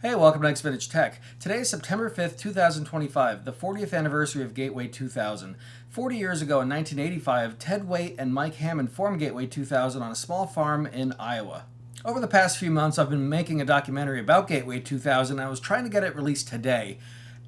Hey, welcome to Next Vintage Tech. Today is September 5th, 2025, the 40th anniversary of Gateway 2000. 40 years ago in 1985, Ted Waite and Mike Hammond formed Gateway 2000 on a small farm in Iowa. Over the past few months, I've been making a documentary about Gateway 2000, and I was trying to get it released today.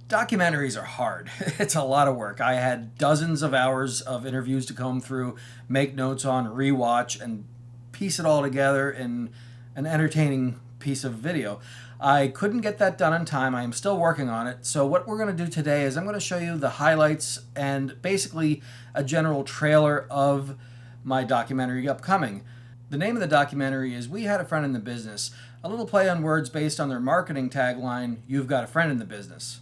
Documentaries are hard. It's a lot of work. I had dozens of hours of interviews to comb through, make notes on, rewatch, and piece it all together in an entertaining piece of video. I couldn't get that done in time. I am still working on it. So what we're going to do today is I'm going to show you the highlights and basically a general trailer of my documentary upcoming. The name of the documentary is We Had a Friend in the Business, a little play on words based on their marketing tagline, You've Got a Friend in the Business.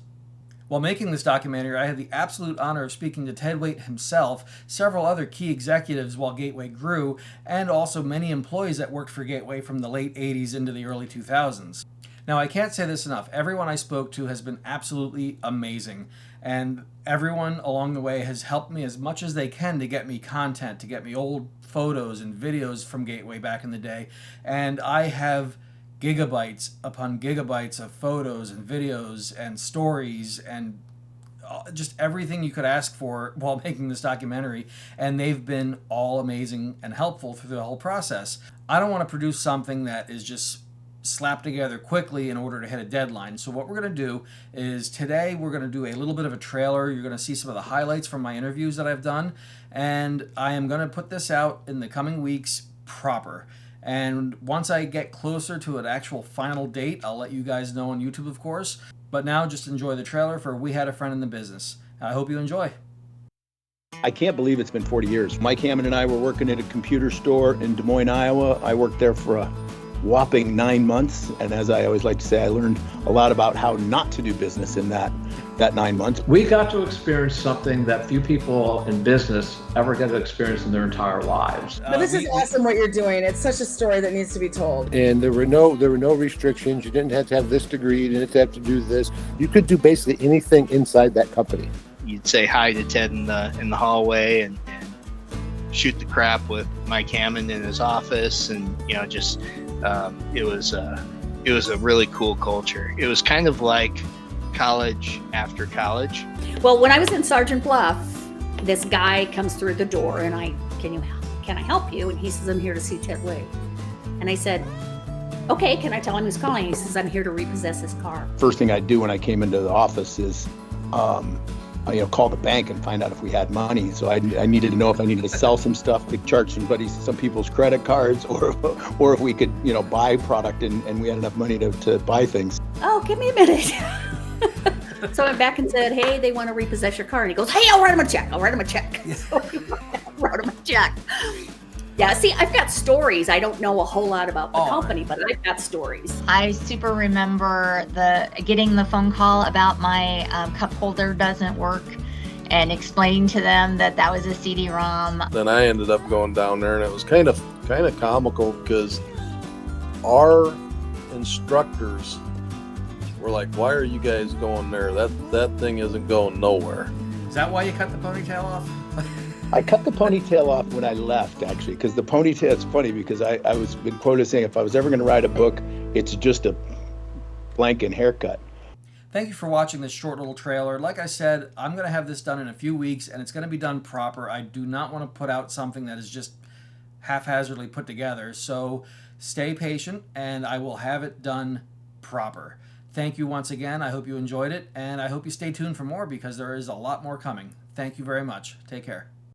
While making this documentary, I had the absolute honor of speaking to Ted Waite himself, several other key executives while Gateway grew, and also many employees that worked for Gateway from the late 80s into the early 2000s. Now, I can't say this enough. Everyone I spoke to has been absolutely amazing, and everyone along the way has helped me as much as they can to get me content, to get me old photos and videos from Gateway back in the day, and I have gigabytes upon gigabytes of photos and videos and stories and just everything you could ask for while making this documentary, and they've been all amazing and helpful through the whole process. I don't want to produce something that is just slapped together quickly in order to hit a deadline. So what we're going to do is today we're going to do a little bit of a trailer. You're going to see some of the highlights from my interviews that I've done, and I am going to put this out in the coming weeks proper. And once I get closer to an actual final date, I'll let you guys know on YouTube, of course. But now just enjoy the trailer for We Had a Friend in the Business. I hope you enjoy. I can't believe it's been 40 years. Mike Hammond and I were working at a computer store in Des Moines, Iowa. I worked there for a whopping 9 months. And as I always like to say, I learned a lot about how not to do business in that 9 months. We got to experience something that few people in business ever get to experience in their entire lives. But this is awesome what you're doing. It's such a story that needs to be told. And there were no restrictions. You didn't have to have this degree. You didn't have to do this. You could do basically anything inside that company. You'd say hi to Ted in the hallway and shoot the crap with Mike Hammond in his office, and just it was a really cool culture. It was kind of like college after college. Well, when I was in Sergeant Bluff, this guy comes through the door and can I help you? And he says, I'm here to see Ted Waite. And I said, okay, can I tell him who's calling? He says, I'm here to repossess his car. First thing I'd do when I came into the office is call the bank and find out if we had money. So I needed to know if I needed to sell some stuff, to charge some people's credit cards, or if we could buy product and we had enough money to buy things. Oh, give me a minute. So I went back and said, hey, they want to repossess your car. And he goes, hey, I'll write him a check. So he wrote him a check. Yeah, see, I've got stories. I don't know a whole lot about the company, but I've got stories. I super remember getting the phone call about my cup holder doesn't work and explaining to them that was a CD-ROM. Then I ended up going down there, and it was kind of comical because our instructors were like, why are you guys going there? That thing isn't going nowhere. Is that why you cut the ponytail off? I cut the ponytail off when I left, actually, because the ponytail, it's funny because I was been quoted saying if I was ever going to write a book, it's just a blanket haircut. Thank you for watching this short little trailer. Like I said, I'm going to have this done in a few weeks, and it's going to be done proper. I do not want to put out something that is just haphazardly put together. So stay patient, and I will have it done proper. Thank you once again. I hope you enjoyed it, and I hope you stay tuned for more because there is a lot more coming. Thank you very much. Take care.